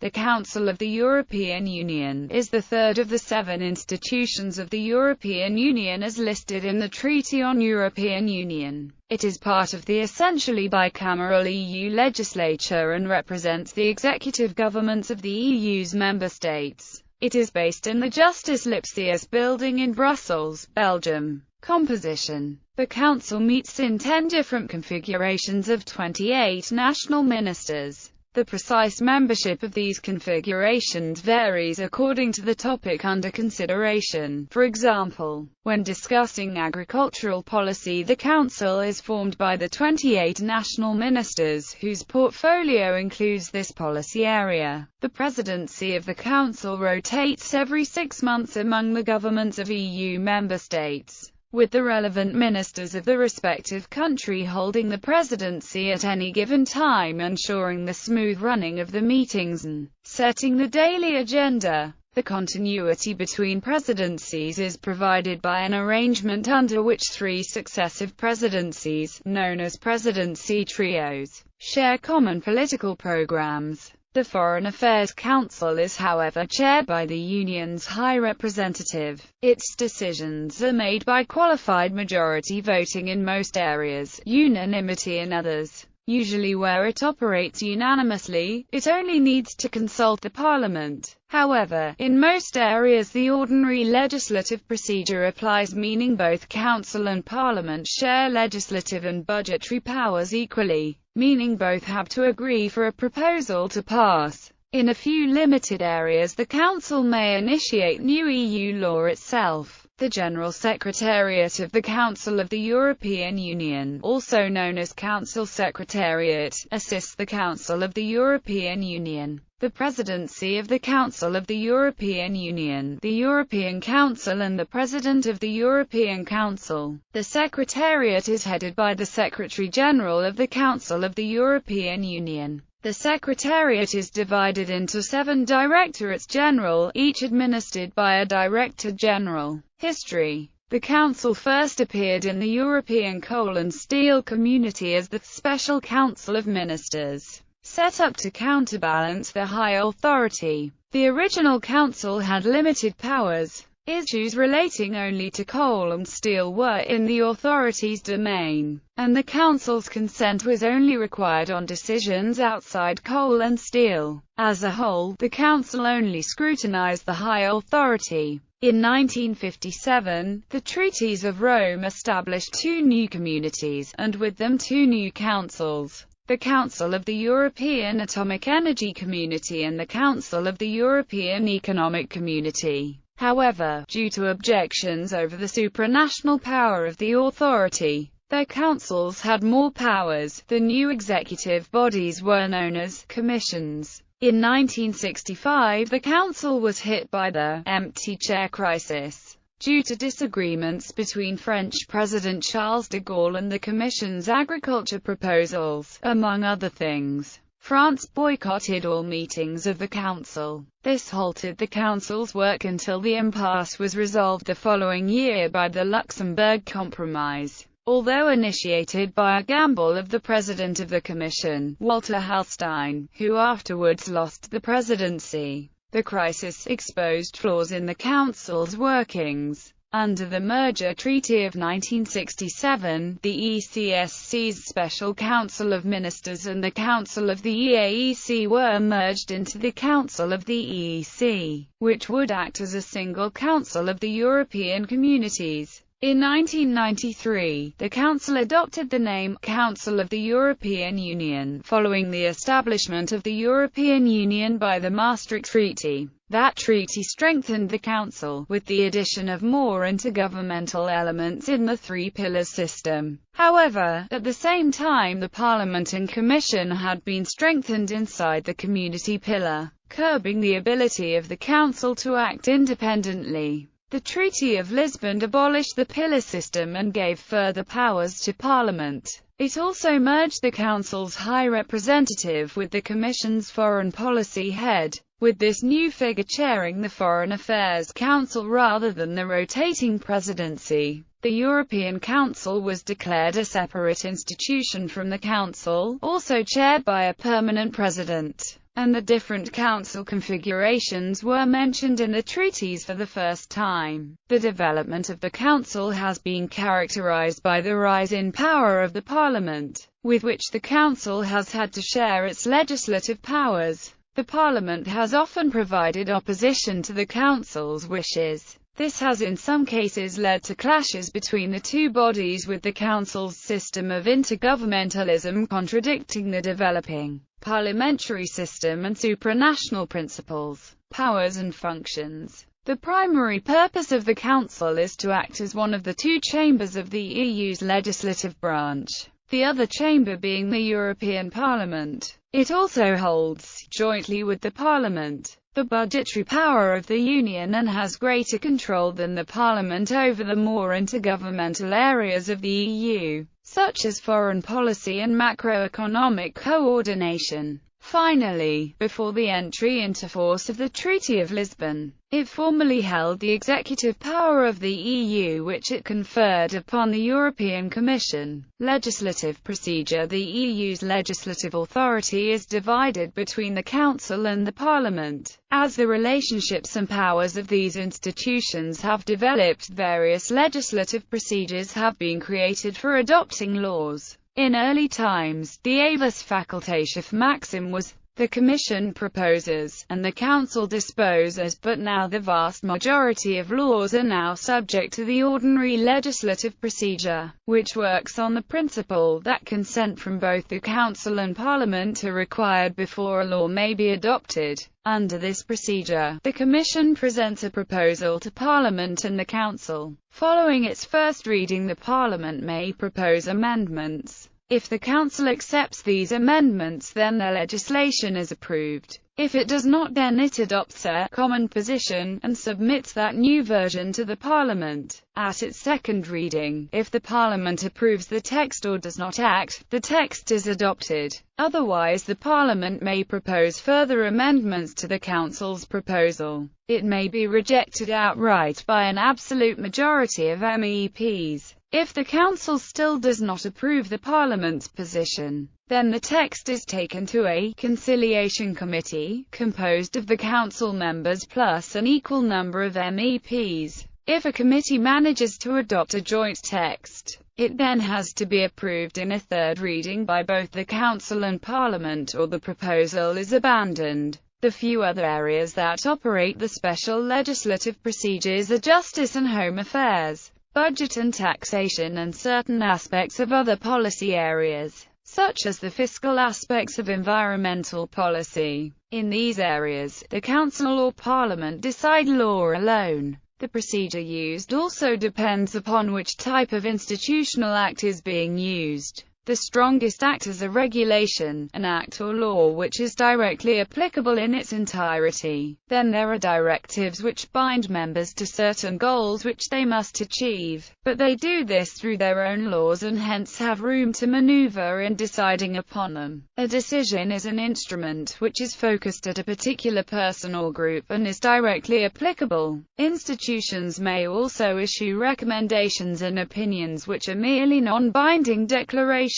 The Council of the European Union is the third of the 7 institutions of the European Union as listed in the Treaty on European Union. It is part of the essentially bicameral EU legislature and represents the executive governments of the EU's member states. It is based in the Justice Lipsius building in Brussels, Belgium. Composition. The Council meets in 10 different configurations of 28 national ministers. The precise membership of these configurations varies according to the topic under consideration. For example, when discussing agricultural policy, the Council is formed by the 28 national ministers whose portfolio includes this policy area. The presidency of the Council rotates every 6 months among the governments of EU member states, with the relevant ministers of the respective country holding the presidency at any given time, ensuring the smooth running of the meetings and setting the daily agenda. The continuity between presidencies is provided by an arrangement under which 3 successive presidencies, known as presidency trios, share common political programs. The Foreign Affairs Council is however chaired by the Union's High Representative. Its decisions are made by qualified majority voting in most areas, unanimity in others. Usually where it operates unanimously, it only needs to consult the Parliament. However, in most areas the ordinary legislative procedure applies, meaning both Council and Parliament share legislative and budgetary powers equally, meaning both have to agree for a proposal to pass. In a few limited areas the Council may initiate new EU law itself. The General Secretariat of the Council of the European Union, also known as Council Secretariat, assists the Council of the European Union. The Presidency of the Council of the European Union, the European Council and the President of the European Council. The Secretariat is headed by the Secretary-General of the Council of the European Union. The Secretariat is divided into 7 Directorates General, each administered by a Director General. History. The Council first appeared in the European Coal and Steel Community as the Special Council of Ministers, set up to counterbalance the High Authority. The original Council had limited powers. Issues relating only to coal and steel were in the authority's domain, and the Council's consent was only required on decisions outside coal and steel. As a whole, the Council only scrutinized the High Authority. In 1957, the Treaties of Rome established 2 new communities, and with them 2 new councils: the Council of the European Atomic Energy Community and the Council of the European Economic Community. However, due to objections over the supranational power of the authority, their councils had more powers. The new executive bodies were known as commissions. In 1965, the Council was hit by the empty chair crisis. Due to disagreements between French President Charles de Gaulle and the Commission's agriculture proposals, among other things, France boycotted all meetings of the Council. This halted the Council's work until the impasse was resolved the following year by the Luxembourg Compromise. Although initiated by a gamble of the President of the Commission, Walter Hallstein, who afterwards lost the presidency, the crisis exposed flaws in the Council's workings. Under the Merger Treaty of 1967, the ECSC's Special Council of Ministers and the Council of the EAEC were merged into the Council of the EEC, which would act as a single Council of the European Communities. In 1993, the Council adopted the name Council of the European Union, following the establishment of the European Union by the Maastricht Treaty. That treaty strengthened the Council, with the addition of more intergovernmental elements in the 3-pillar system. However, at the same time the Parliament and Commission had been strengthened inside the Community pillar, curbing the ability of the Council to act independently. The Treaty of Lisbon abolished the pillar system and gave further powers to Parliament. It also merged the Council's High Representative with the Commission's Foreign Policy head, with this new figure chairing the Foreign Affairs Council rather than the rotating presidency. The European Council was declared a separate institution from the Council, also chaired by a permanent president, and the different council configurations were mentioned in the treaties for the first time. The development of the council has been characterized by the rise in power of the parliament, with which the council has had to share its legislative powers. The parliament has often provided opposition to the council's wishes. This has in some cases led to clashes between the two bodies, with the council's system of intergovernmentalism contradicting the developing parliamentary system and supranational principles, powers and functions. The primary purpose of the council is to act as one of the two chambers of the EU's legislative branch, the other chamber being the European Parliament. It also holds, jointly with the Parliament, the budgetary power of the Union and has greater control than the Parliament over the more intergovernmental areas of the EU, such as foreign policy and macroeconomic coordination. Finally, before the entry into force of the Treaty of Lisbon, it formally held the executive power of the EU, which it conferred upon the European Commission. Legislative procedure. The EU's legislative authority is divided between the Council and the Parliament. As the relationships and powers of these institutions have developed, various legislative procedures have been created for adopting laws. In early times, the avis facultative maxim was, the Commission proposes, and the Council disposes, but now the vast majority of laws are now subject to the ordinary legislative procedure, which works on the principle that consent from both the Council and Parliament are required before a law may be adopted. Under this procedure, the Commission presents a proposal to Parliament and the Council. Following its first reading, the Parliament may propose amendments. If the Council accepts these amendments, then the legislation is approved. If it does not, then it adopts a common position and submits that new version to the Parliament at its second reading. If the Parliament approves the text or does not act, the text is adopted. Otherwise, the Parliament may propose further amendments to the Council's proposal. It may be rejected outright by an absolute majority of MEPs. If the Council still does not approve the Parliament's position, then the text is taken to a conciliation committee, composed of the Council members plus an equal number of MEPs. If a committee manages to adopt a joint text, it then has to be approved in a third reading by both the Council and Parliament, or the proposal is abandoned. The few other areas that operate the special legislative procedures are justice and home affairs, budget and taxation, and certain aspects of other policy areas, such as the fiscal aspects of environmental policy. In these areas, the Council or Parliament decide law alone. The procedure used also depends upon which type of institutional act is being used. The strongest act is a regulation, an act or law which is directly applicable in its entirety. Then there are directives which bind members to certain goals which they must achieve, but they do this through their own laws and hence have room to maneuver in deciding upon them. A decision is an instrument which is focused at a particular person or group and is directly applicable. Institutions may also issue recommendations and opinions which are merely non-binding declarations.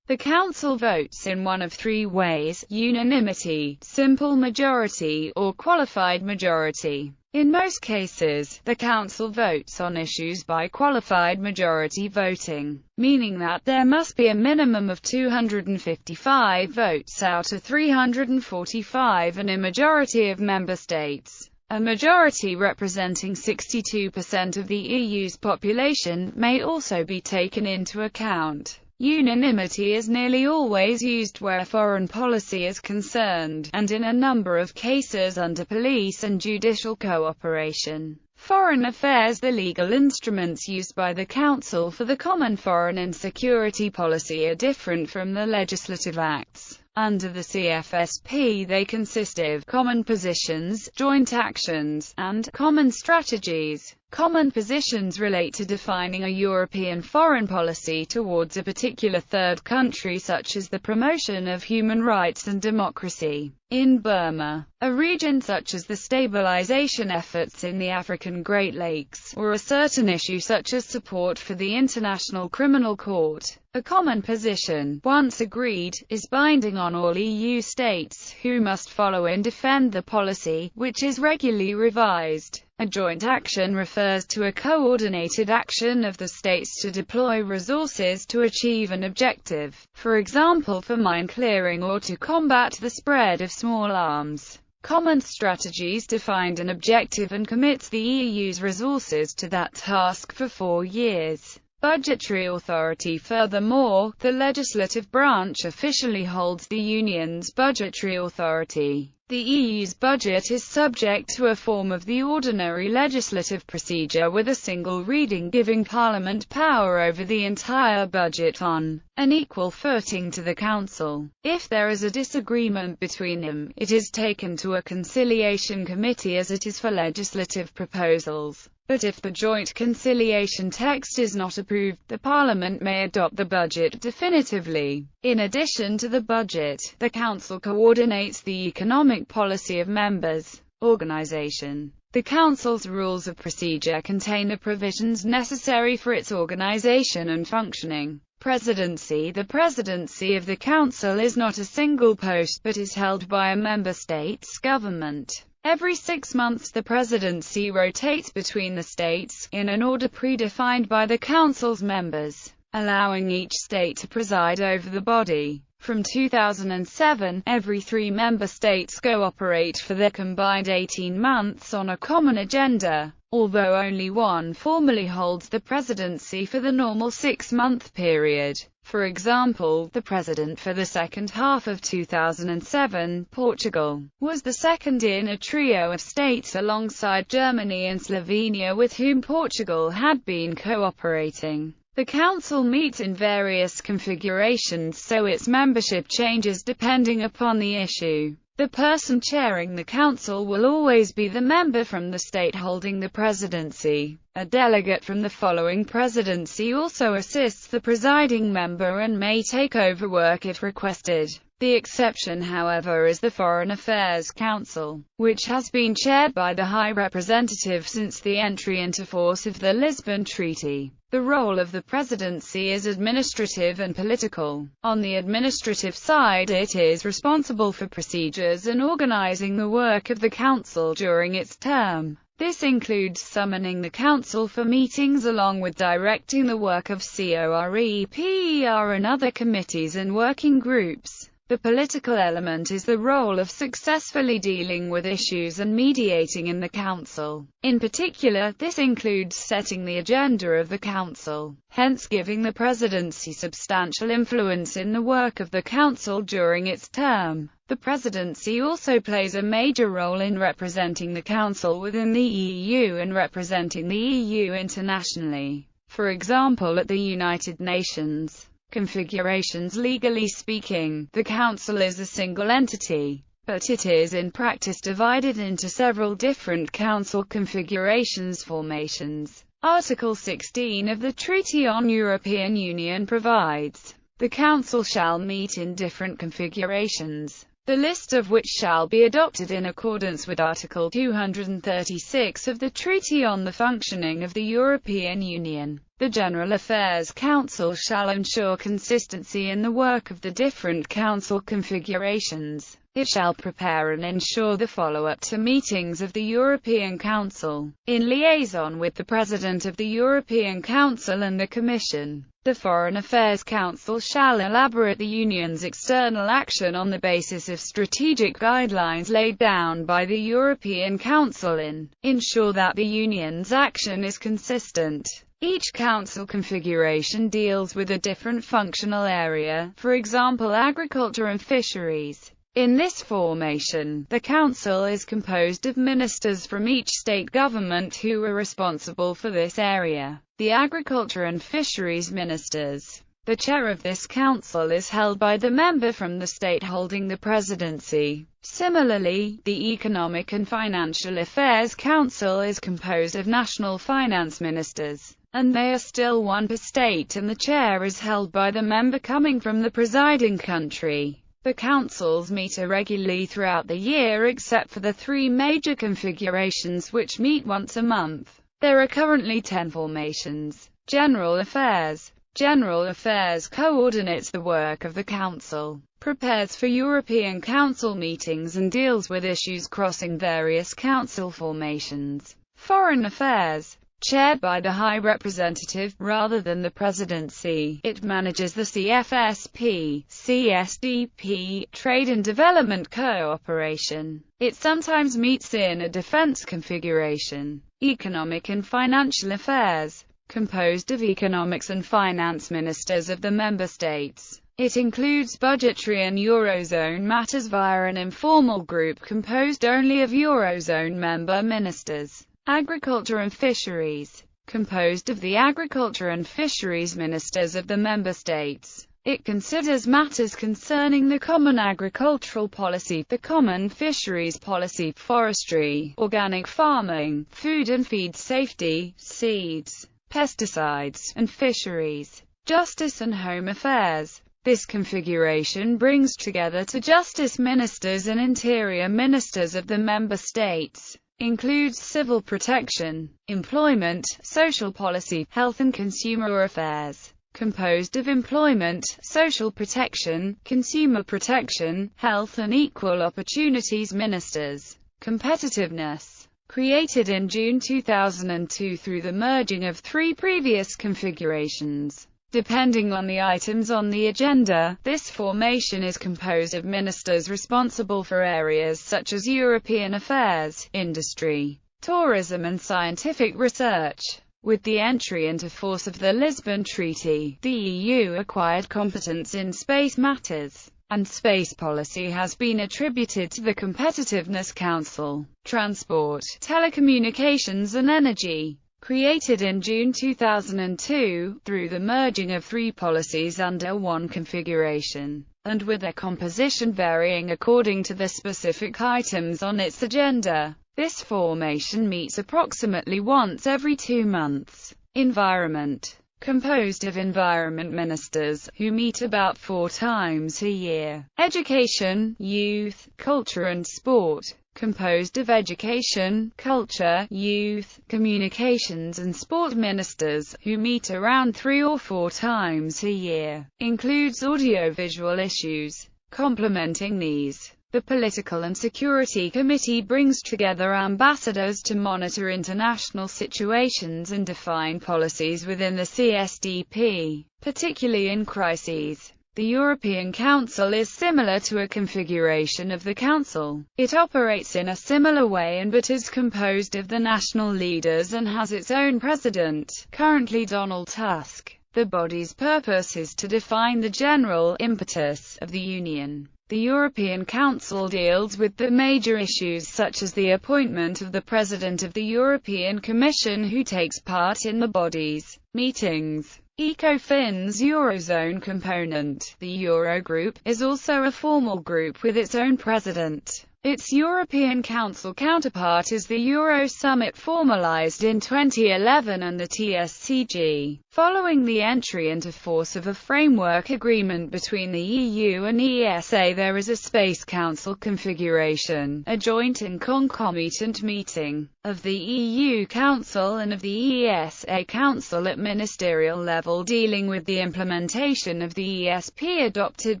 The Council votes in one of three ways: unanimity, simple majority, or qualified majority. In most cases, the Council votes on issues by qualified majority voting, meaning that there must be a minimum of 255 votes out of 345 and a majority of member states. A majority representing 62% of the EU's population may also be taken into account. Unanimity is nearly always used where foreign policy is concerned, and in a number of cases under police and judicial cooperation. Foreign affairs. The legal instruments used by the Council for the common foreign and security policy are different from the legislative acts. Under the CFSP, they consist of common positions, joint actions, and common strategies. Common positions relate to defining a European foreign policy towards a particular third country, such as the promotion of human rights and democracy in Burma, a region such as the stabilization efforts in the African Great Lakes, or a certain issue such as support for the International Criminal Court. A common position, once agreed, is binding on on all EU states, who must follow and defend the policy, which is regularly revised. A joint action refers to a coordinated action of the states to deploy resources to achieve an objective, for example for mine clearing or to combat the spread of small arms. Common strategies defined an objective and commits the EU's resources to that task for 4 years. Budgetary authority. Furthermore, the legislative branch officially holds the Union's budgetary authority. The EU's budget is subject to a form of the ordinary legislative procedure with a single reading giving Parliament power over the entire budget on an equal footing to the Council. If there is a disagreement between them, it is taken to a conciliation committee as it is for legislative proposals. But if the joint conciliation text is not approved, the Parliament may adopt the budget definitively. In addition to the budget, the Council coordinates the economic policy of members' organisation. The Council's rules of procedure contain the provisions necessary for its organisation and functioning. Presidency. The presidency of the Council is not a single post, but is held by a member state's government. Every 6 months the presidency rotates between the states, in an order predefined by the Council's members, allowing each state to preside over the body. From 2007, every 3 member states cooperate for their combined 18 months on a common agenda, although only one formally holds the presidency for the normal 6-month period. For example, the president for the second half of 2007, Portugal, was the second in a trio of states alongside Germany and Slovenia with whom Portugal had been cooperating. The Council meets in various configurations, so its membership changes depending upon the issue. The person chairing the Council will always be the member from the state holding the presidency. A delegate from the following presidency also assists the presiding member and may take over work if requested. The exception, however, is the Foreign Affairs Council, which has been chaired by the High Representative since the entry into force of the Lisbon Treaty. The role of the presidency is administrative and political. On the administrative side, it is responsible for procedures and organizing the work of the Council during its term. This includes summoning the Council for meetings along with directing the work of COREPER and other committees and working groups. The political element is the role of successfully dealing with issues and mediating in the Council. In particular, this includes setting the agenda of the Council, hence giving the presidency substantial influence in the work of the Council during its term. The presidency also plays a major role in representing the Council within the EU and representing the EU internationally. For example, at the United Nations configurations. Legally speaking, the Council is a single entity, but it is in practice divided into several different Council configurations formations. Article 16 of the Treaty on European Union provides, the Council shall meet in different configurations, the list of which shall be adopted in accordance with Article 236 of the Treaty on the Functioning of the European Union. The General Affairs Council shall ensure consistency in the work of the different Council configurations. It shall prepare and ensure the follow-up to meetings of the European Council, in liaison with the President of the European Council and the Commission. The Foreign Affairs Council shall elaborate the Union's external action on the basis of strategic guidelines laid down by the European Council and ensure that the Union's action is consistent. Each Council configuration deals with a different functional area, for example agriculture and fisheries. In this formation, the Council is composed of ministers from each state government who are responsible for this area. The agriculture and fisheries ministers. The chair of this council is held by the member from the state holding the presidency. Similarly, the Economic and Financial Affairs Council is composed of national finance ministers, and they are still one per state, and the chair is held by the member coming from the presiding country. The councils meet irregularly throughout the year except for the 3 major configurations which meet once a month. There are currently 10 formations. General Affairs. General Affairs coordinates the work of the Council, prepares for European Council meetings and deals with issues crossing various Council formations. Foreign Affairs, chaired by the High Representative, rather than the Presidency. It manages the CFSP, CSDP, Trade and Development Cooperation. It sometimes meets in a defense configuration. Economic and Financial Affairs, composed of economics and finance ministers of the member states. It includes budgetary and Eurozone matters via an informal group composed only of Eurozone member ministers. Agriculture and Fisheries, composed of the agriculture and fisheries ministers of the member states. It considers matters concerning the common agricultural policy, the common fisheries policy, forestry, organic farming, food and feed safety, seeds, pesticides, and fisheries. Justice and Home Affairs. This configuration brings together to justice ministers and interior ministers of the member states. Includes civil protection, employment, social policy, health and consumer affairs. Composed of employment, social protection, consumer protection, health and equal opportunities ministers. Competitiveness. Created in June 2002 through the merging of three previous configurations. Depending on the items on the agenda, this formation is composed of ministers responsible for areas such as European affairs, industry, tourism and scientific research. With the entry into force of the Lisbon Treaty, the EU acquired competence in space matters, and space policy has been attributed to the Competitiveness Council. Transport, telecommunications and energy. Created in June 2002, through the merging of three policies under one configuration, and with their composition varying according to the specific items on its agenda. This formation meets approximately once every 2 months. Environment. Composed of environment ministers, who meet about 4 times a year. Education, youth, culture and sport. Composed of education, culture, youth, communications and sport ministers, who meet around 3 or 4 times a year. Includes audiovisual issues. Complementing these, the Political and Security Committee brings together ambassadors to monitor international situations and define policies within the CSDP, particularly in crises. The European Council is similar to a configuration of the Council. It operates in a similar way but is composed of the national leaders and has its own president, currently Donald Tusk. The body's purpose is to define the general impetus of the Union. The European Council deals with the major issues such as the appointment of the President of the European Commission who takes part in the body's meetings. ECOFIN's Eurozone component, the Eurogroup, is also a formal group with its own president. Its European Council counterpart is the Euro Summit formalized in 2011 and the TSCG. Following the entry into force of a framework agreement between the EU and ESA, there is a Space Council configuration, a joint and concomitant meeting of the EU Council and of the ESA Council at ministerial level dealing with the implementation of the ESP adopted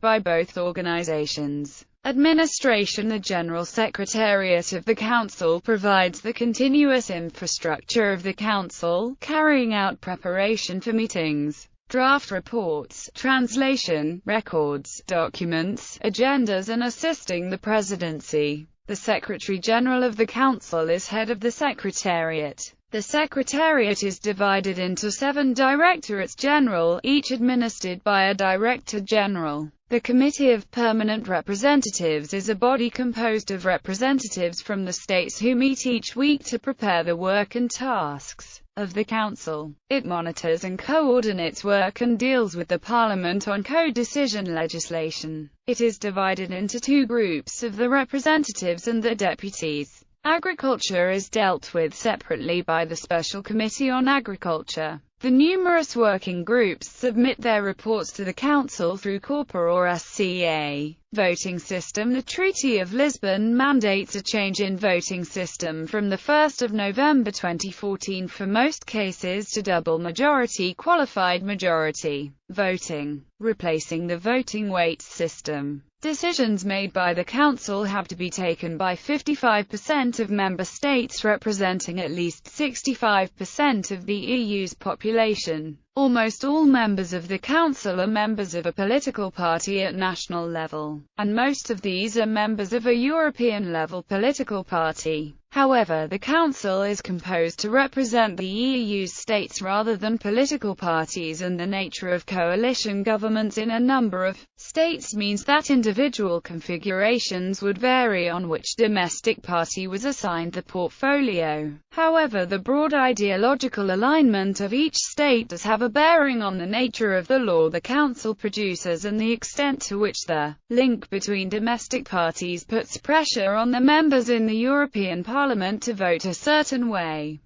by both organizations. Administration. The General Secretariat of the Council provides the continuous infrastructure of the Council, carrying out preparation for meetings, draft reports, translation, records, documents, agendas and assisting the Presidency. The Secretary-General of the Council is head of the Secretariat. The Secretariat is divided into 7 Directorates General, each administered by a Director General. The Committee of Permanent Representatives is a body composed of representatives from the states who meet each week to prepare the work and tasks of the Council. It monitors and coordinates work and deals with the Parliament on co-decision legislation. It is divided into 2 groups of the representatives and the deputies. Agriculture is dealt with separately by the Special Committee on Agriculture. The numerous working groups submit their reports to the Council through Corpora or SCA. Voting system. The Treaty of Lisbon mandates a change in voting system from the 1st of November 2014 for most cases to double majority qualified majority voting, replacing the voting weights system. Decisions made by the Council have to be taken by 55% of member states representing at least 65% of the EU's population. Almost all members of the Council are members of a political party at national level, and most of these are members of a European-level political party. However, the Council is composed to represent the EU's states rather than political parties, and the nature of coalition governments in a number of states means that individual configurations would vary on which domestic party was assigned the portfolio. However, the broad ideological alignment of each state does have a bearing on the nature of the law the Council produces and the extent to which the link between domestic parties puts pressure on the members in the European Parliament to vote a certain way.